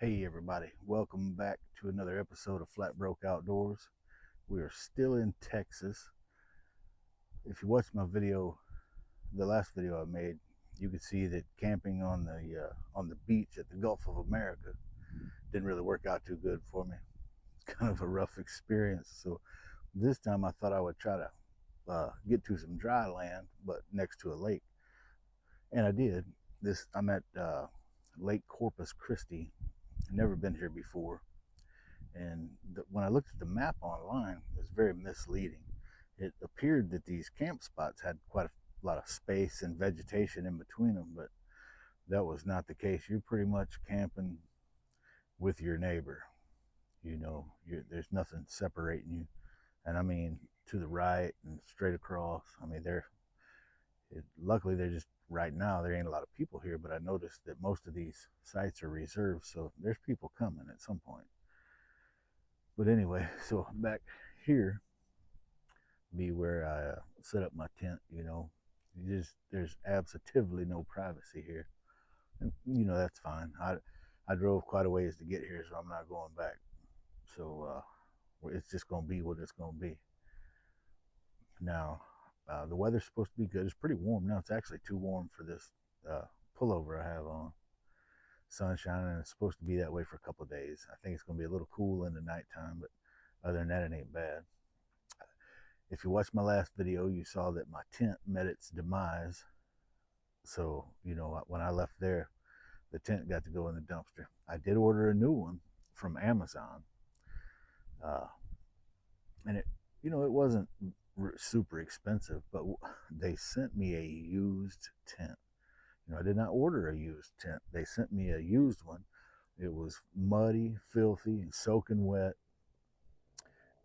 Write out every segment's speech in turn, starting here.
Hey everybody, welcome back to another episode of Flat Broke Outdoors. We are still in Texas. If you watched my video, the last video I made, you could see that camping on the beach at the Gulf of America didn't really work out too good for me. Kind of a rough experience. So this time I thought I would try to get to some dry land, but next to a lake, and I did. I'm at Lake Corpus Christi. I've never been here before. And when I looked at the map online, it was very misleading. It appeared that these camp spots had quite a lot of space and vegetation in between them, but that was not the case. You're pretty much camping with your neighbor. There's nothing separating you. And I mean, to the right and straight across. I mean, luckily they're just right now. There ain't a lot of people here, but I noticed that most of these sites are reserved, so there's people coming at some point. But anyway, so back here be where I set up my tent. There's absolutely no privacy here, and that's fine. I drove quite a ways to get here, so I'm not going back. So it's just gonna be what it's gonna be. Now, the weather's supposed to be good. It's pretty warm now. It's actually too warm for this pullover I have on. Sunshine, and it's supposed to be that way for a couple of days. I think it's going to be a little cool in the nighttime, but other than that, it ain't bad. If you watched my last video, you saw that my tent met its demise. So, when I left there, the tent got to go in the dumpster. I did order a new one from Amazon. And it wasn't super expensive, but they sent me a used tent. I did not order a used tent. They sent me a used one. It was muddy, filthy, and soaking wet.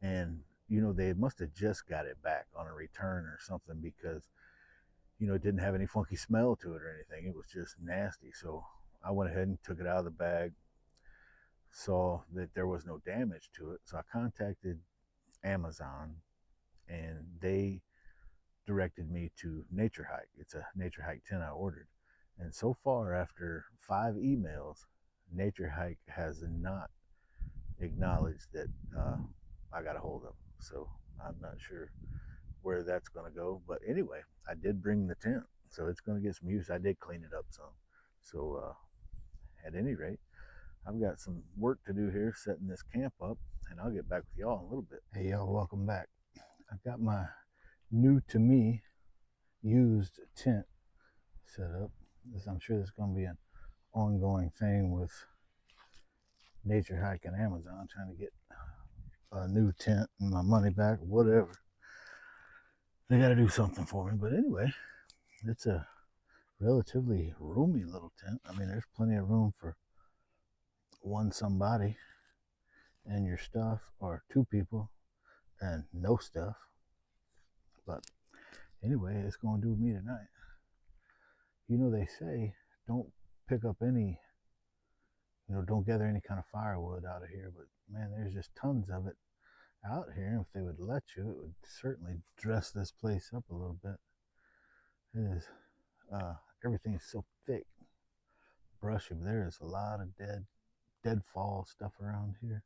And, they must have just got it back on a return or something because, it didn't have any funky smell to it or anything. It was just nasty. So I went ahead and took it out of the bag, saw that there was no damage to it. So I contacted Amazon, and they directed me to Nature Hike. It's a Nature Hike tent I ordered. And so far, after 5 emails, Nature Hike has not acknowledged that I got a hold of them. So I'm not sure where that's going to go. But anyway, I did bring the tent, so it's going to get some use. I did clean it up some. So at any rate, I've got some work to do here setting this camp up, and I'll get back with y'all in a little bit. Hey, y'all, welcome back. I've got my new to me used tent set up. I'm sure there's going to be an ongoing thing with Nature Hike and Amazon trying to get a new tent and my money back, whatever. They got to do something for me. But anyway, it's a relatively roomy little tent. I mean, there's plenty of room for one somebody and your stuff, or 2 people and no stuff. But anyway, it's going to do me tonight. They say don't pick up any, don't gather any kind of firewood out of here. But man, there's just tons of it out here. If they would let you, it would certainly dress this place up a little bit. It is, everything's so thick, brushy. But there is a lot of deadfall stuff around here.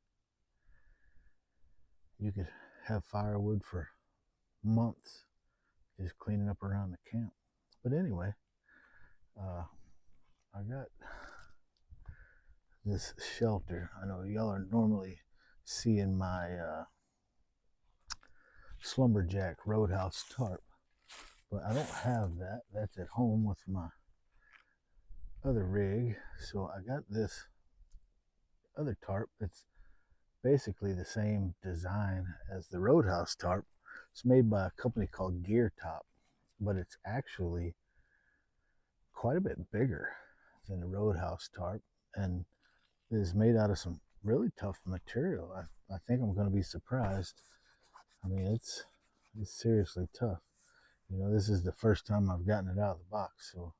You could have firewood for months just cleaning up around the camp. But anyway, I got this shelter. I know y'all are normally seeing my Slumberjack Roadhouse tarp, but I don't have that. That's at home with my other rig. So I got this other tarp. It's basically the same design as the Roadhouse tarp. It's made by a company called Gear Top, but it's actually quite a bit bigger than the Roadhouse tarp, and it is made out of some really tough material. I think I'm going to be surprised. I mean, it's seriously tough. This is the first time I've gotten it out of the box, so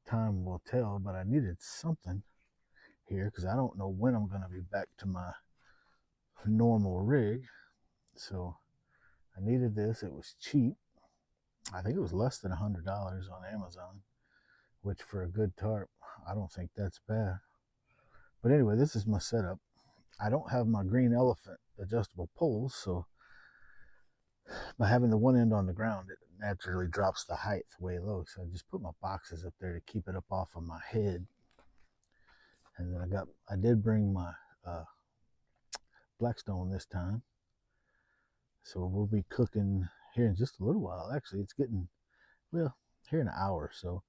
time will tell. But I needed something here because I don't know when I'm going to be back to my normal rig. So I needed this. It was cheap. I think it was less than $100 on Amazon, which for a good tarp, I don't think that's bad. But anyway, this is my setup. I don't have my green elephant adjustable poles, so by having the one end on the ground, it naturally drops the height way low. So I just put my boxes up there to keep it up off of my head. And then I did bring my Blackstone this time. So we'll be cooking here in just a little while. Actually, it's getting, well, here in an hour or so.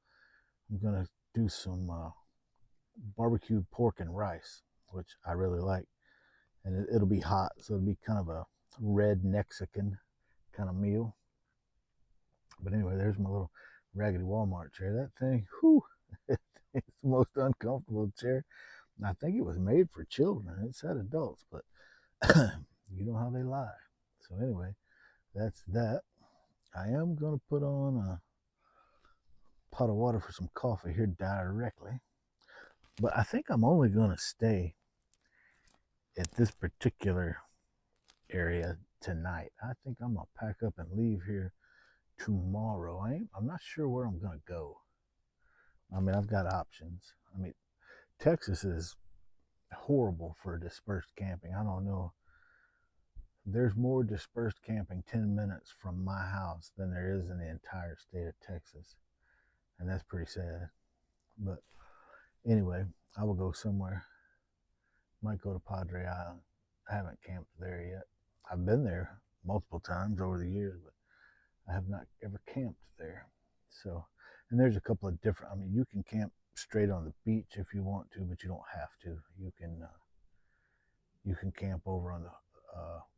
I'm gonna do some barbecued pork and rice, which I really like. And it'll be hot, so it'll be kind of a red Mexican kind of meal. But anyway, there's my little raggedy Walmart chair. That thing, whew, it's the most uncomfortable chair. I think it was made for children. It said adults, but you know how they lie. So anyway, that's that. I am going to put on a pot of water for some coffee here directly. But I think I'm only going to stay at this particular area tonight. I think I'm going to pack up and leave here tomorrow. I'm not sure where I'm going to go. I mean, I've got options. I mean, Texas is horrible for dispersed camping. I don't know. There's more dispersed camping 10 minutes from my house than there is in the entire state of Texas. And that's pretty sad. But anyway, I will go somewhere. Might go to Padre Island. I haven't camped there yet. I've been there multiple times over the years, but I have not ever camped there. So, and there's a couple of different, I mean, you can camp straight on the beach if you want to, but you don't have to. You can camp over on the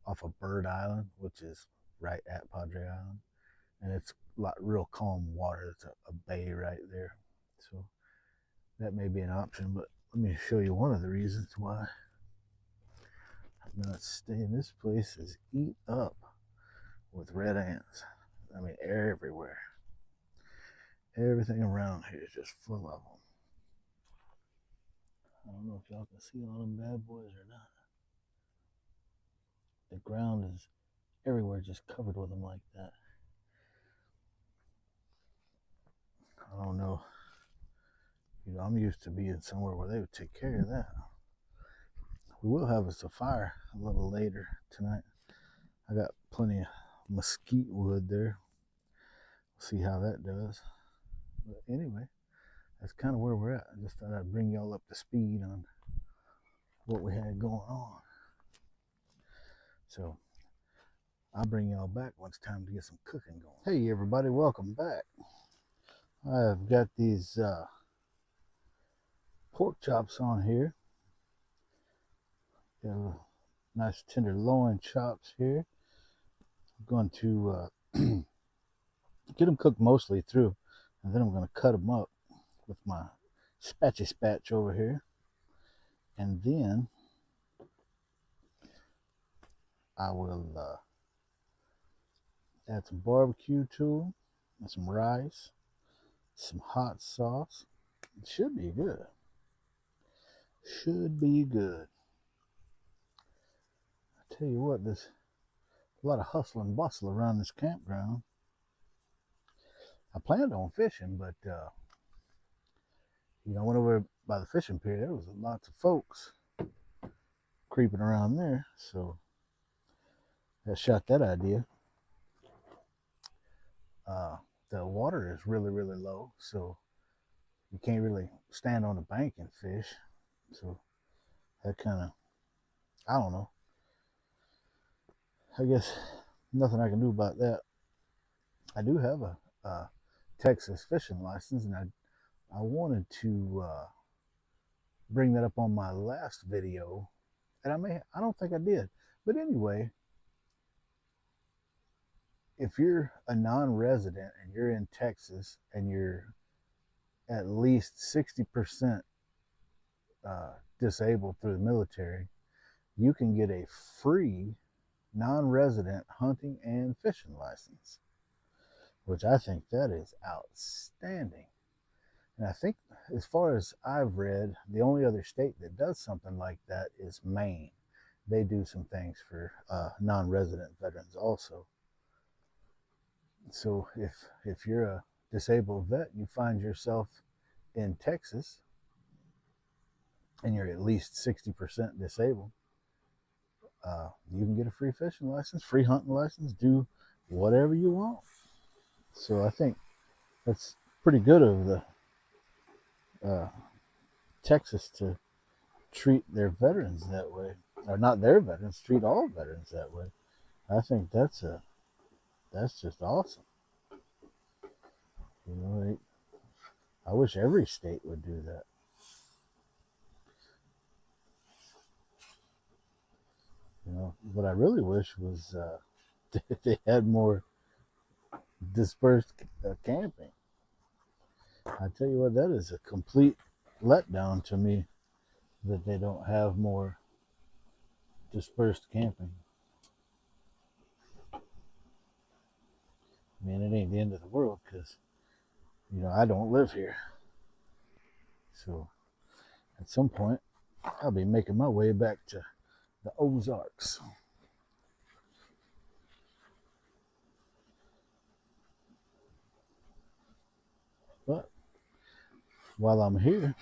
off of Bird Island, which is right at Padre Island, and it's real calm water. It's a bay right there, so that may be an option. But let me show you one of the reasons why I'm not staying. This place is eat up with red ants. I mean, everywhere. Everything around here is just full of them. I don't know if y'all can see all them bad boys or not. The ground is everywhere just covered with them like that. I don't know. You know, I'm used to being somewhere where they would take care of that. We will have us a fire a little later tonight. I got plenty of mesquite wood there. We'll see how that does. But anyway, that's kind of where we're at. I just thought I'd bring y'all up to speed on what we had going on. So I'll bring y'all back when it's time to get some cooking going. Hey everybody, welcome back. I've got these pork chops on here. Got a nice tender loin chops here. I'm going to get them cooked mostly through, and then I'm going to cut them up with my spatch over here, and then I will add some barbecue to them and some rice, some hot sauce. It should be good. Should be good. I tell you what, there's a lot of hustle and bustle around this campground. I planned on fishing, but you know, I went over by the fishing pier. There was lots of folks creeping around there, so I shot that idea. The water is really, really low, so you can't really stand on the bank and fish. So that kind of, I don't know. I guess nothing I can do about that. I do have a Texas fishing license, and I wanted to bring that up on my last video, and I don't think I did. But anyway, if you're a non-resident and you're in Texas and you're at least 60% disabled through the military, you can get a free non-resident hunting and fishing license, which I think that is outstanding. And I think, as far as I've read, the only other state that does something like that is Maine. They do some things for non-resident veterans also. So if you're a disabled vet, you find yourself in Texas, and you're at least 60% disabled, you can get a free fishing license, free hunting license, do whatever you want. So I think that's pretty good of the Texas to treat their veterans that way, or not their veterans, treat all veterans that way. I think that's just awesome. You know, I wish every state would do that. You know, what I really wish was they had more dispersed camping. I tell you what, that is a complete letdown to me that they don't have more dispersed camping. I mean, it ain't the end of the world because, you know, I don't live here. So at some point, I'll be making my way back to the Ozarks. But while I'm here,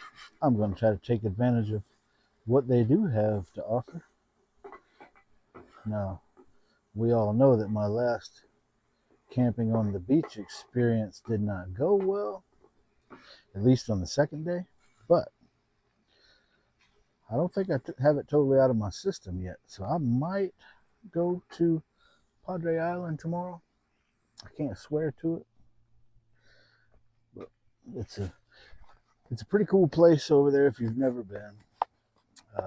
I'm going to try to take advantage of what they do have to offer. Now, we all know that my last camping on the beach experience did not go well, at least on the second day, but I don't think I have it totally out of my system yet. So I might go to Padre Island tomorrow. I can't swear to it, but it's a pretty cool place over there if you've never been.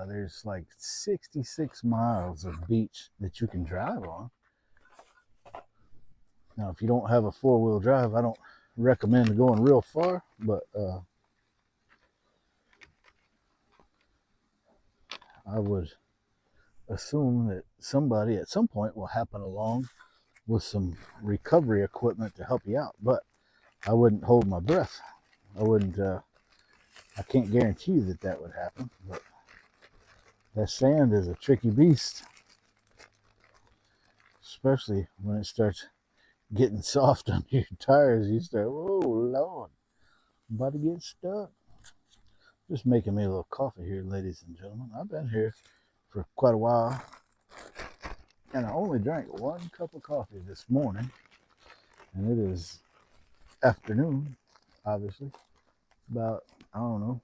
There's like 66 miles of beach that you can drive on. Now, if you don't have a four-wheel drive, I don't recommend going real far, but I would assume that somebody at some point will happen along with some recovery equipment to help you out. But I wouldn't hold my breath. I can't guarantee that would happen, but that sand is a tricky beast, especially when it starts getting soft under your tires. You start, whoa, Lord, I'm about to get stuck. Just making me a little coffee here, ladies and gentlemen. I've been here for quite a while, and I only drank 1 cup of coffee this morning, and it is afternoon, obviously. About, I don't know,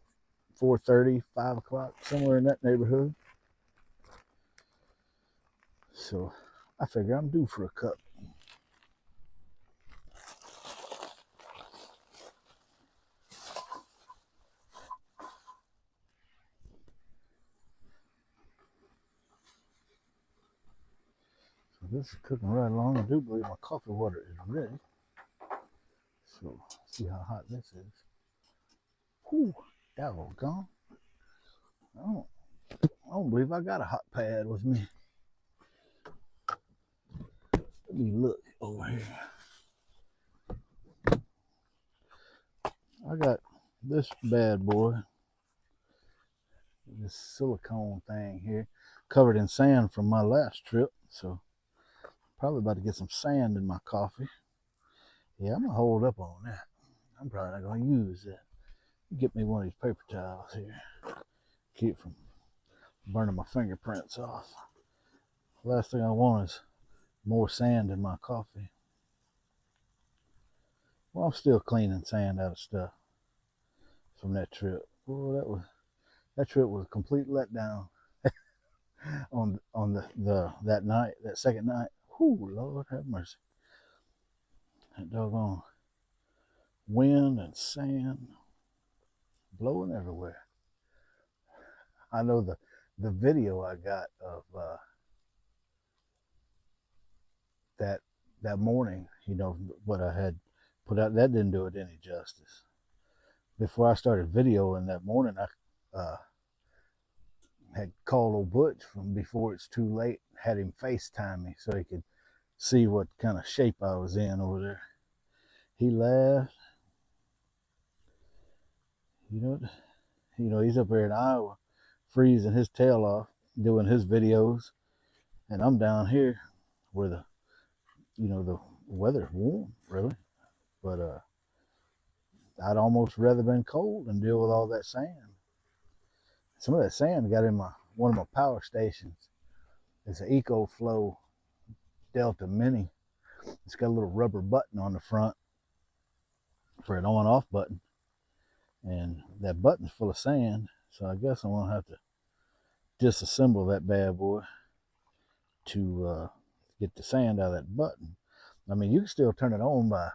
4:30, 5 o'clock, somewhere in that neighborhood. So I figure I'm due for a cup. So this is cooking right along. I do believe my coffee water is ready. So see how hot this is. Whew, doggone. I don't believe I got a hot pad with me. Let me look over here. I got this bad boy, this silicone thing here, covered in sand from my last trip. So probably about to get some sand in my coffee. Yeah, I'm gonna hold up on that. I'm probably not gonna use that. Get me one of these paper towels here. Keep from burning my fingerprints off. Last thing I want is more sand in my coffee. Well, I'm still cleaning sand out of stuff from that trip. Well, that trip was a complete letdown on that night, that second night. Whew, Lord have mercy. That doggone wind and sand blowing everywhere. I know the video I got of that morning, you know, what I had put out, that didn't do it any justice. Before I started videoing that morning, I had called old Butch from Before It's Too Late, had him FaceTime me so he could see what kind of shape I was in over there. He laughed. You know, he's up there in Iowa, freezing his tail off, doing his videos, and I'm down here where the weather's warm, really. But I'd almost rather been cold and deal with all that sand. some of that sand got in one of my power stations. It's an EcoFlow Delta Mini. It's got a little rubber button on the front for an on-off button, and that button's full of sand. So I guess I'm gonna have to disassemble that bad boy to get the sand out of that button. I mean, you can still turn it on by,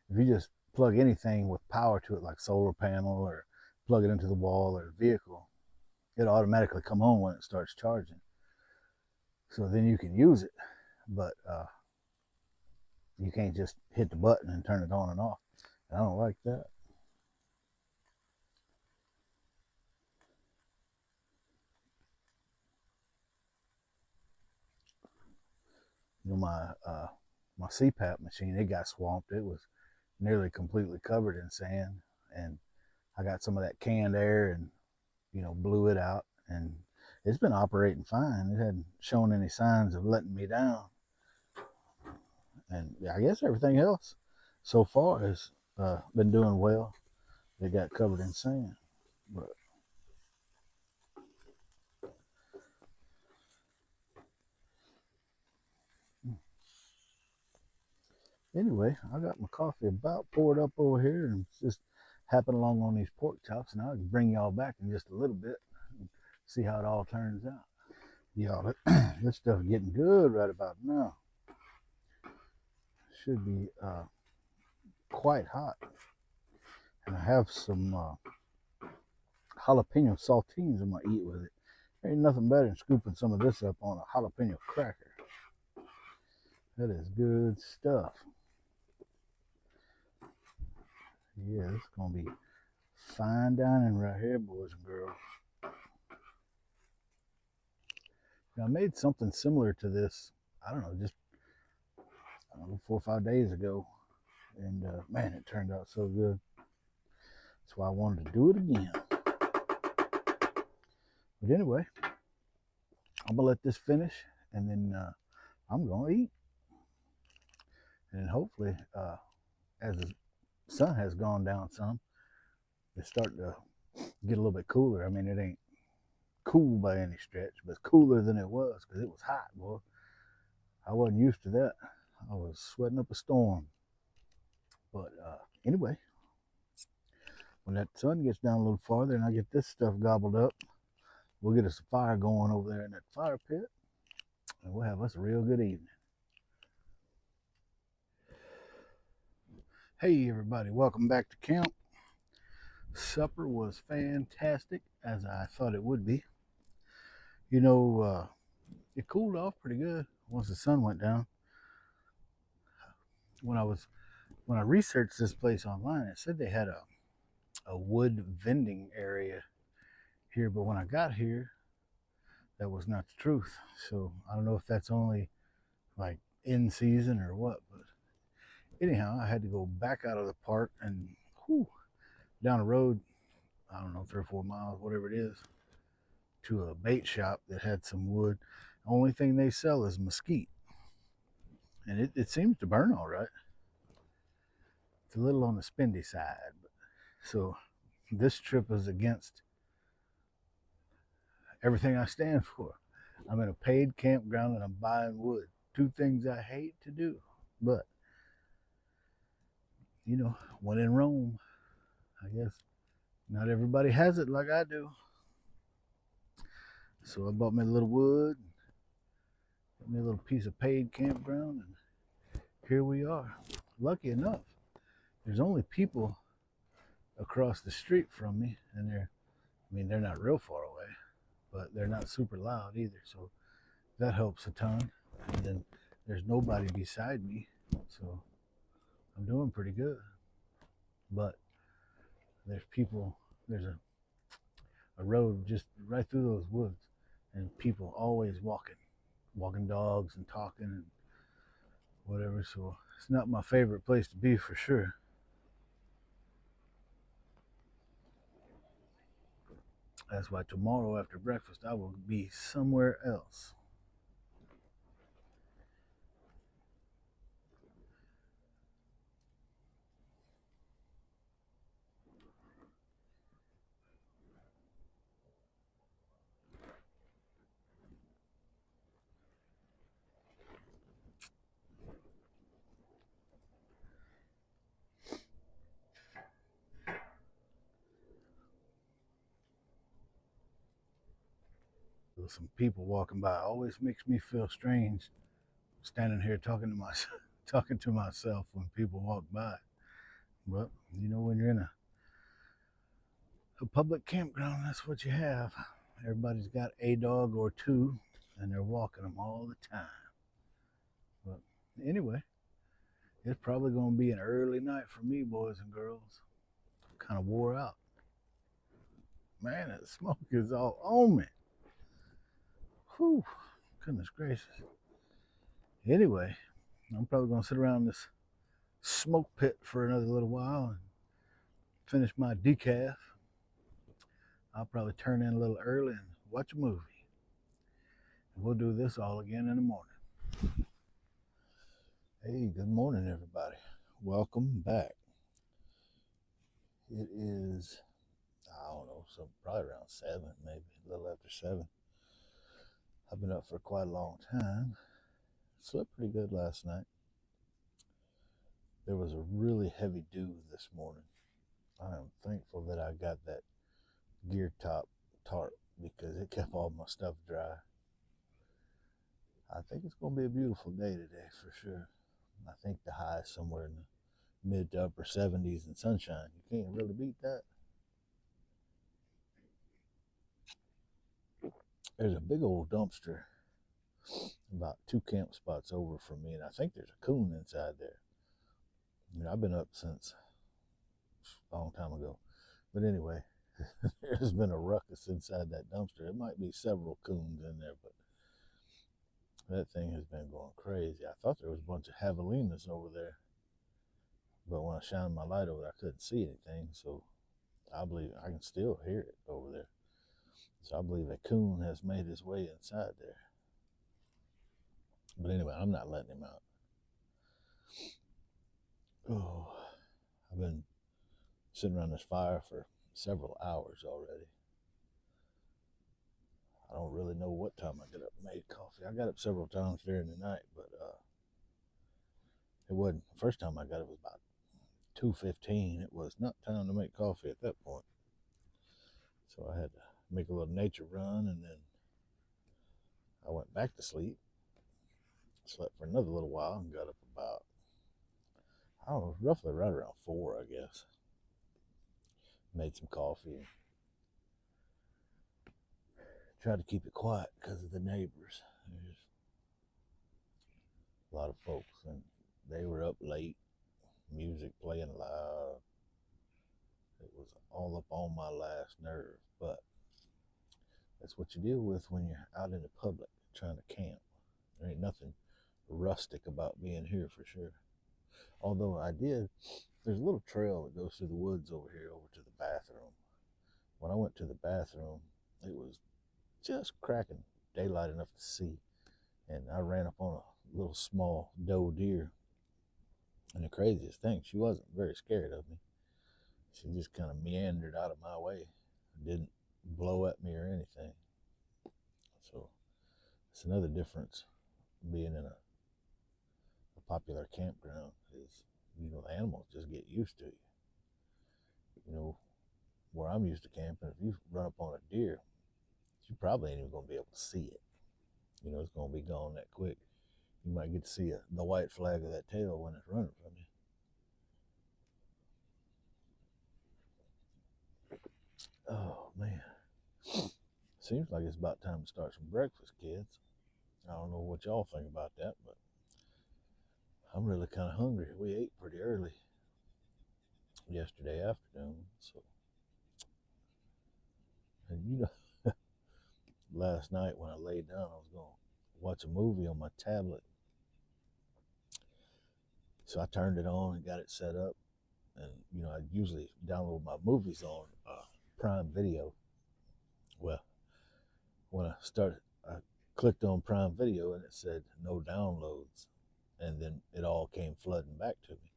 if you just plug anything with power to it, like solar panel, or plug it into the wall or the vehicle, it'll automatically come on when it starts charging. So then you can use it, but you can't just hit the button and turn it on and off. I don't like that. You know, my CPAP machine, it got swamped. It was nearly completely covered in sand, and I got some of that canned air and, you know, blew it out, and it's been operating fine. It hadn't shown any signs of letting me down. And I guess everything else so far has been doing well. They got covered in sand. But anyway, I got my coffee about poured up over here, and just happen along on these pork chops, and I'll bring y'all back in just a little bit and see how it all turns out. Y'all, this stuff is getting good right about now. Should be quite hot. And I have some jalapeno saltines I'm gonna eat with it. There ain't nothing better than scooping some of this up on a jalapeno cracker. That is good stuff. Yeah, it's gonna be fine dining right here, boys and girls. Now, I made something similar to this, I don't know, just 4 or 5 days ago, and man, it turned out so good. That's why I wanted to do it again. But anyway, I'm gonna let this finish, and then I'm gonna eat, and then hopefully, as the sun has gone down some, it's starting to get a little bit cooler. I mean, it ain't cool by any stretch, but it's cooler than it was, because it was hot, boy. I wasn't used to that. I was sweating up a storm. But anyway, when that sun gets down a little farther and I get this stuff gobbled up, we'll get us a fire going over there in that fire pit, and we'll have us a real good evening. Hey everybody, welcome back to camp. Supper was fantastic, as I thought it would be. You know, it cooled off pretty good once the sun went down. When I researched this place online, it said they had a wood vending area here, but when I got here, that was not the truth. So I don't know if that's only like in season or what, but anyhow, I had to go back out of the park and down the road, I don't know, 3 or 4 miles, whatever it is, to a bait shop that had some wood. The only thing they sell is mesquite, and it seems to burn all right. It's a little on the spendy side, so this trip is against everything I stand for. I'm in a paid campground and I'm buying wood. 2 things I hate to do, but you know, when in Rome, I guess not everybody has it like I do. So I bought me a little wood, got me a little piece of paid campground, and here we are. Lucky enough, there's only people across the street from me, and they're not real far away, but they're not super loud either, so that helps a ton. And then there's nobody beside me, so I'm doing pretty good. But there's a road just right through those woods, and people always walking dogs and talking and whatever, so it's not my favorite place to be for sure. That's why tomorrow after breakfast I will be somewhere else. There was some people walking by. Always makes me feel strange standing here talking to myself, talking to myself when people walk by. But when you're in a public campground, that's what you have. Everybody's got a dog or two, and they're walking them all the time. But anyway, it's probably going to be an early night for me, boys and girls. I'm kind of wore out. Man, that smoke is all on me. Whew, goodness gracious. Anyway, I'm probably going to sit around this smoke pit for another little while and finish my decaf. I'll probably turn in a little early and watch a movie. We'll do this all again in the morning. Hey, good morning, everybody. Welcome back. It is, I don't know, probably around 7, maybe a little after 7. I've been up for quite a long time. Slept pretty good last night. There was a really heavy dew this morning. I am thankful that I got that gear top tarp because it kept all my stuff dry. I think it's going to be a beautiful day today for sure. I think the high is somewhere in the mid to upper 70s and sunshine. You can't really beat that. There's a big old dumpster about 2 camp spots over from me, and I think there's a coon inside there. I've been up since a long time ago. But anyway, there's been a ruckus inside that dumpster. It might be several coons in there, but that thing has been going crazy. I thought there was a bunch of javelinas over there, but when I shined my light over there, I couldn't see anything, so I believe I can still hear it over there. So I believe a coon has made his way inside there. But anyway, I'm not letting him out. Oh, I've been sitting around this fire for several hours already. I don't really know what time I got up and made coffee. I got up several times during the night, but it wasn't. The first time I got up was about 2:15. It was not time to make coffee at that point. So I had to make a little nature run, and then I went back to sleep. Slept for another little while and got up about, I don't know, roughly right around 4, I guess. Made some coffee and tried to keep it quiet because of the neighbors. There's a lot of folks, and they were up late, music playing loud. It was all up on my last nerve, but that's what you deal with when you're out in the public trying to camp. There ain't nothing rustic about being here for sure. Although there's a little trail that goes through the woods over here over to the bathroom. When I went to the bathroom, it was just cracking daylight enough to see, and I ran up on a little small doe deer. And the craziest thing, she wasn't very scared of me. She just kind of meandered out of my way, didn't blow at me or anything. So it's another difference being in a popular campground is, the animals just get used to you. Where I'm used to camping, if you run up on a deer, you probably ain't even going to be able to see it. It's going to be gone that quick. You might get to see the white flag of that tail when it's running from you. Oh, man. Seems like it's about time to start some breakfast, kids. I don't know what y'all think about that, but I'm really kind of hungry. We ate pretty early yesterday afternoon, so. And last night when I laid down, I was going to watch a movie on my tablet. So I turned it on and got it set up. And, I usually download my movies on Prime Video. Well, when I clicked on Prime Video and it said no downloads. And then it all came flooding back to me.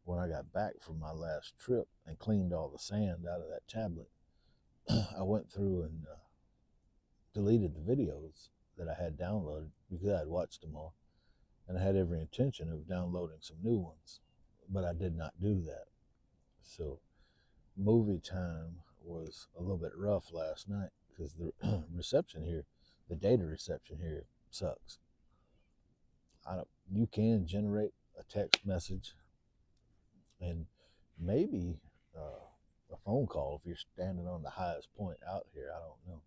When I got back from my last trip and cleaned all the sand out of that tablet, I went through and deleted the videos that I had downloaded because I had watched them all. And I had every intention of downloading some new ones, but I did not do that. So movie time was a little bit rough last night because the reception here the data reception here sucks. You can generate a text message and maybe a phone call if you're standing on the highest point out here. I don't know,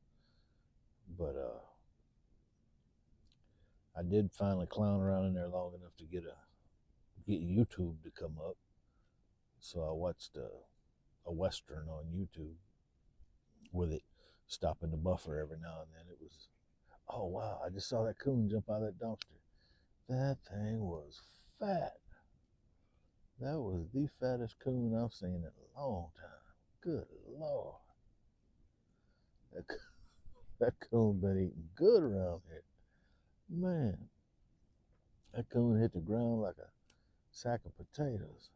but I did finally clown around in there long enough to get YouTube to come up. So I watched a Western on YouTube with it stopping the buffer every now and then. It was, oh wow, I just saw that coon jump out of that dumpster. That thing was fat. That was the fattest coon I've seen in a long time. Good Lord. That coon been eating good around here. Man, that coon hit the ground like a sack of potatoes.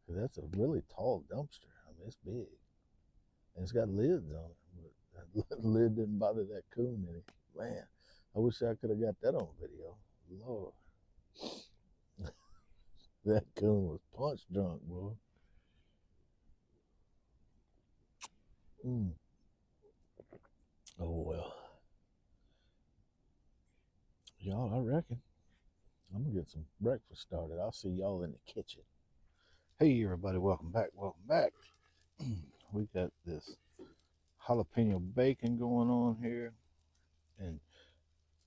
That's a really tall dumpster. I mean, it's big. And it's got lids on it. But that lid didn't bother that coon any. Man, I wish I could have got that on video. Lord. That coon was punch drunk, boy. Oh, well. Y'all, I reckon I'm going to get some breakfast started. I'll see y'all in the kitchen. Hey, everybody. Welcome back. Welcome back. We got this jalapeno bacon going on here. And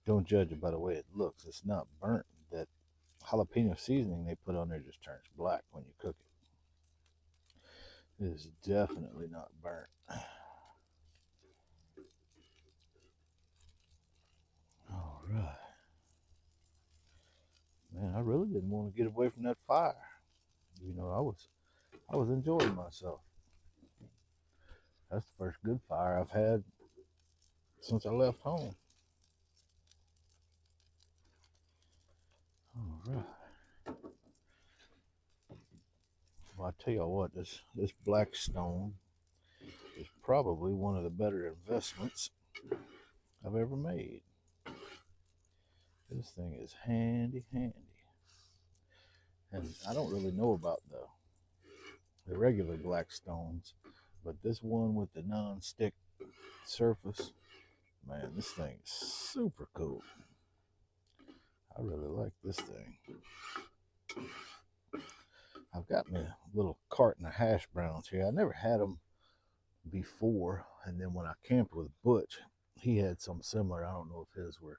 don't judge it by the way it looks. It's not burnt. That jalapeno seasoning they put on there just turns black when you cook it. It is definitely not burnt. All right. Man, I really didn't want to get away from that fire. You know, I was enjoying myself. That's the first good fire I've had since I left home. All right. Well, I tell you what, this Blackstone is probably one of the better investments I've ever made. This thing is handy. And I don't really know about the regular Blackstones, but this one with the non-stick surface, man, this thing is super cool. I really like this thing. I've got me a little carton of hash browns here. I never had them before, and then when I camped with Butch, he had some similar. I don't know if his were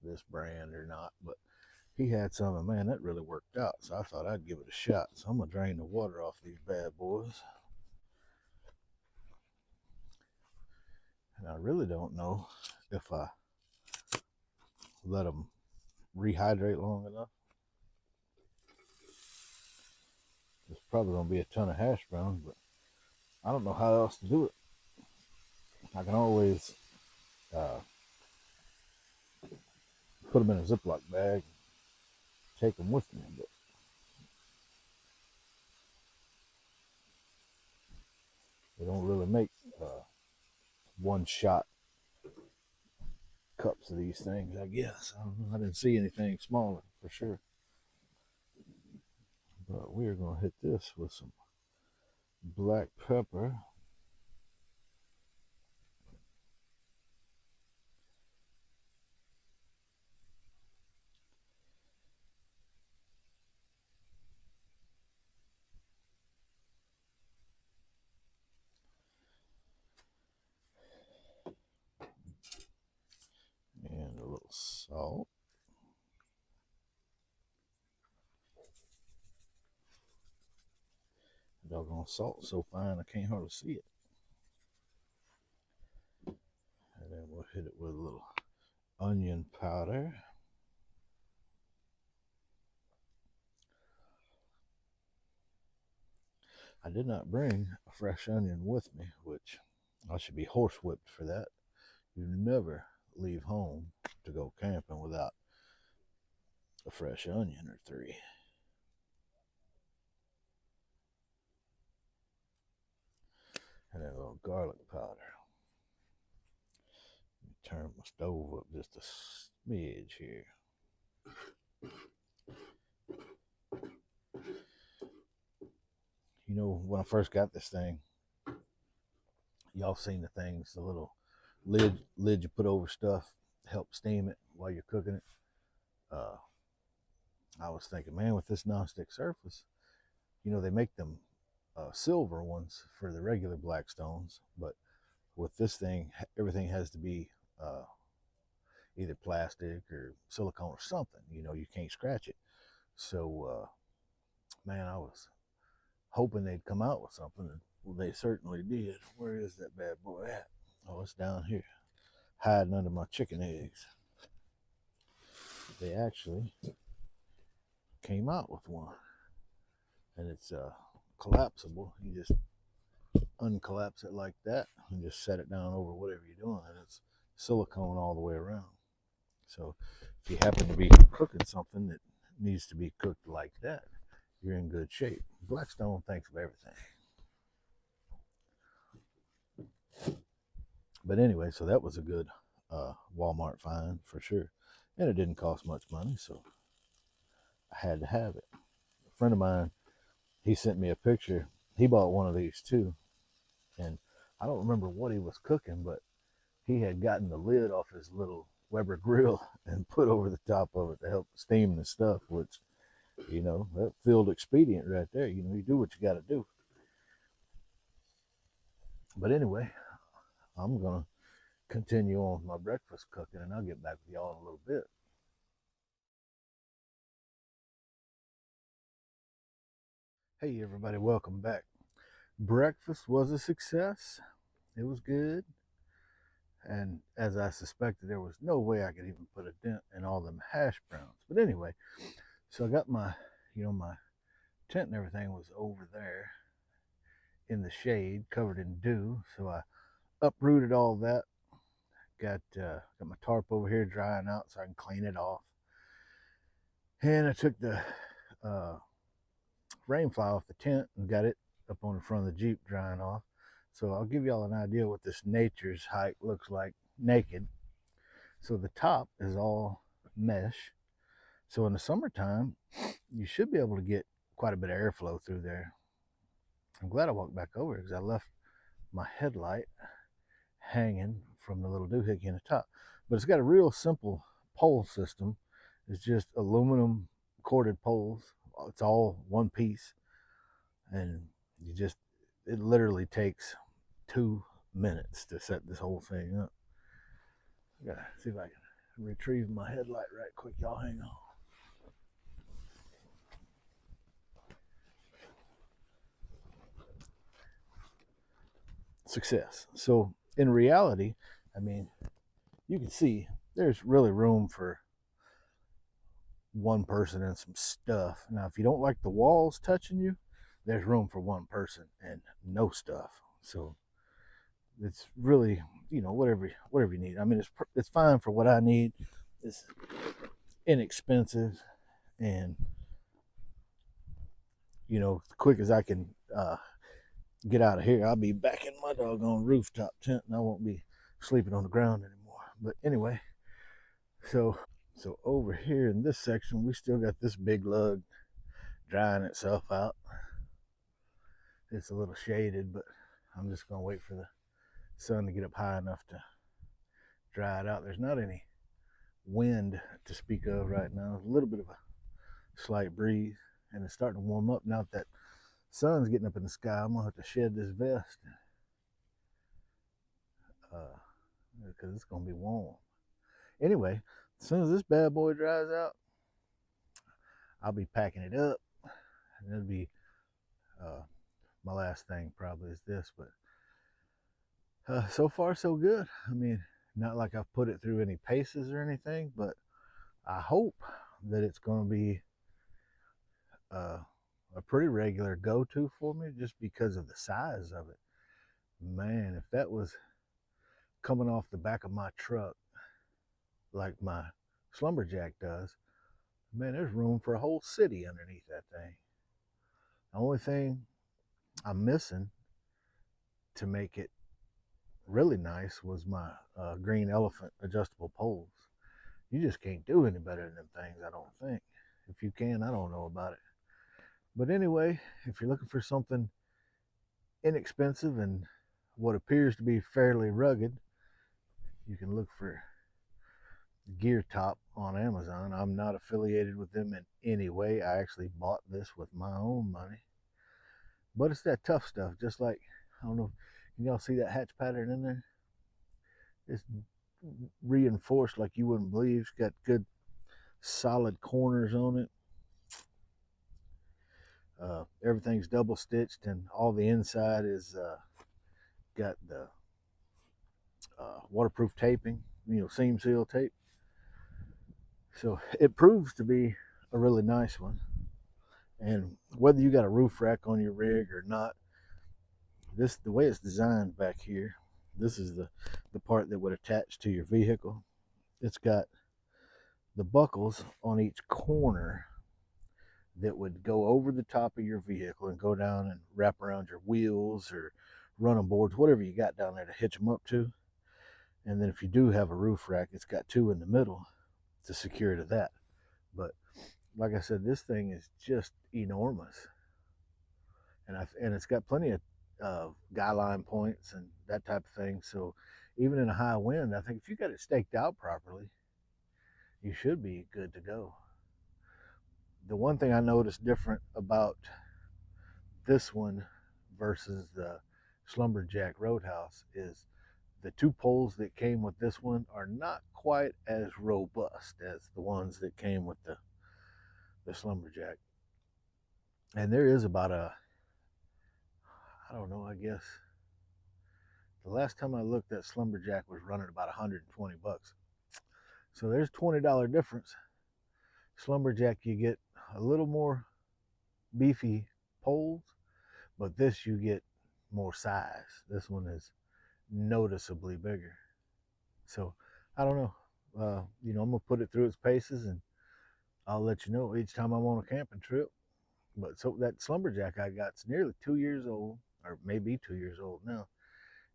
this brand or not, but he had some, and man, that really worked out. So I thought I'd give it a shot. So I'm gonna drain the water off these bad boys. And I really don't know if I let them rehydrate long enough. There's probably gonna be a ton of hash browns, but I don't know how else to do it. I can always put them in a Ziploc bag, take them with me, but they don't really make one-shot cups of these things, I guess. I don't know. I didn't see anything smaller for sure. But we're going to hit this with some black pepper. And a little salt. Doggone salt so fine I can't hardly see it. And then we'll hit it with a little onion powder. I did not bring a fresh onion with me, which I should be horsewhipped for that. You never leave home to go camping without a fresh onion or three. And then a little garlic powder. Turn my stove up just a smidge here. You know, when I first got this thing, y'all seen the things, the little lid you put over stuff, help steam it while you're cooking it. Uh, I was thinking, man, with this nonstick surface, they make them silver ones for the regular Blackstones, but with this thing, everything has to be uh, either plastic or silicone or something. You can't scratch it. So, man, I was hoping they'd come out with something. And well, they certainly did. Where is that bad boy at? Oh, it's down here, hiding under my chicken eggs. They actually came out with one, and it's collapsible. You just uncollapse it like that and just set it down over whatever you're doing, and it's silicone all the way around. So if you happen to be cooking something that needs to be cooked like that, you're in good shape. Blackstone thinks of everything. But anyway, so that was a good Walmart find for sure. And it didn't cost much money, so I had to have it. A friend of mine, he sent me a picture. He bought one of these too. And I don't remember what he was cooking, but he had gotten the lid off his little Weber grill and put over the top of it to help steam the stuff, which, that field expedient right there. You do what you got to do. But anyway, I'm going to continue on with my breakfast cooking, and I'll get back with y'all in a little bit. Hey, everybody, welcome back. Breakfast was a success. It was good. And as I suspected, there was no way I could even put a dent in all them hash browns. But anyway, so I got my tent and everything was over there in the shade, covered in dew. So I uprooted all that. Got my tarp over here drying out so I can clean it off. And I took the rain fly off the tent and got it up on the front of the Jeep drying off. So I'll give y'all an idea what this nature's hike looks like naked. So the top is all mesh. So in the summertime, you should be able to get quite a bit of airflow through there. I'm glad I walked back over because I left my headlight hanging from the little doohickey in the top. But it's got a real simple pole system. It's just aluminum corded poles. It's all one piece. And it literally takes 2 minutes to set this whole thing up. I gotta see if I can retrieve my headlight right quick. Y'all hang on. Success. So in reality, you can see there's really room for one person and some stuff. Now, if you don't like the walls touching you, there's room for one person and no stuff. So it's really, whatever you need. It's fine for what I need. It's inexpensive, and quick as I can get out of here, I'll be back in my doggone rooftop tent, and I won't be sleeping on the ground anymore. But anyway, so over here in this section, we still got this big lug drying itself out. It's a little shaded, but I'm just gonna wait for the sun to get up high enough to dry it out. There's not any wind to speak of right now. There's a little bit of a slight breeze, and it's starting to warm up now that sun's getting up in the sky. I'm gonna have to shed this vest because it's gonna be warm. Anyway, as soon as this bad boy dries out, I'll be packing it up, and it'll be my last thing probably is this. But so far so good. Not like I've put it through any paces or anything, but I hope that it's going to be a pretty regular go-to for me just because of the size of it. Man, if that was coming off the back of my truck like my Slumberjack does, man, there's room for a whole city underneath that thing. The only thing I'm missing to make it really nice was my green elephant adjustable poles. You just can't do any better than them things, I don't think. If you can, I don't know about it. But anyway, if you're looking for something inexpensive and what appears to be fairly rugged, You can look for Gear Top on Amazon. I'm not affiliated with them in any way. I actually bought this with my own money. But it's that tough stuff, just like, I don't know, can y'all see that hatch pattern in there? It's reinforced like you wouldn't believe. It's got good solid corners on it. Everything's double stitched, and all the inside is got the waterproof taping, seam seal tape. So it proves to be a really nice one. And whether you got a roof rack on your rig or not, the way it's designed back here, this is the part that would attach to your vehicle. It's got the buckles on each corner that would go over the top of your vehicle and go down and wrap around your wheels or running boards, whatever you got down there to hitch them up to. And then if you do have a roof rack, it's got two in the middle to secure to that. But like I said, this thing is just enormous. And it's got plenty of guy line points and that type of thing. So even in a high wind, I think if you got it staked out properly, you should be good to go. The one thing I noticed different about this one versus the Slumberjack Roadhouse is the two poles that came with this one are not quite as robust as the ones that came with the Slumberjack. And there is about I don't know, I guess the last time I looked, that Slumberjack was running about 120 bucks. So there's $20 difference. Slumberjack, you get a little more beefy poles, but this you get more size. This one is noticeably bigger. So I don't know. I'm gonna put it through its paces, and I'll let you know each time I'm on a camping trip. But so that Slumberjack I got's nearly 2 years old, or maybe 2 years old now,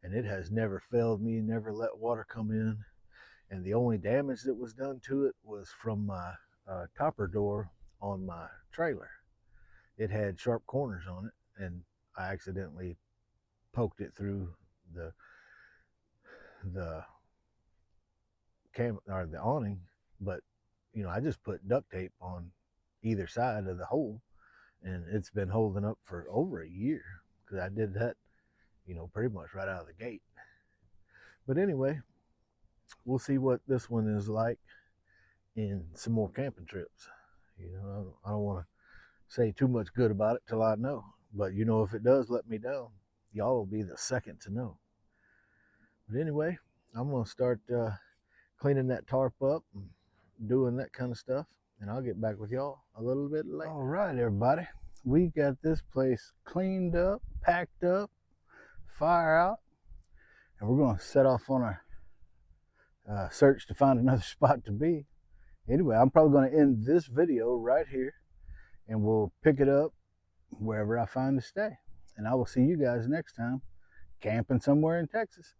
and it has never failed me, never let water come in. And the only damage that was done to it was from my topper door on my trailer. It had sharp corners on it, and I accidentally poked it through the awning. But I just put duct tape on either side of the hole, and it's been holding up for over a year, because I did that pretty much right out of the gate. But anyway, we'll see what this one is like in some more camping trips. I don't want to say too much good about it till I know. But if it does let me down, y'all will be the second to know. But anyway, I'm going to start cleaning that tarp up and doing that kind of stuff. And I'll get back with y'all a little bit later. All right, everybody. We got this place cleaned up, packed up, fire out. And we're going to set off on our search to find another spot to be. Anyway, I'm probably going to end this video right here, and we'll pick it up wherever I find to stay. And I will see you guys next time, camping somewhere in Texas.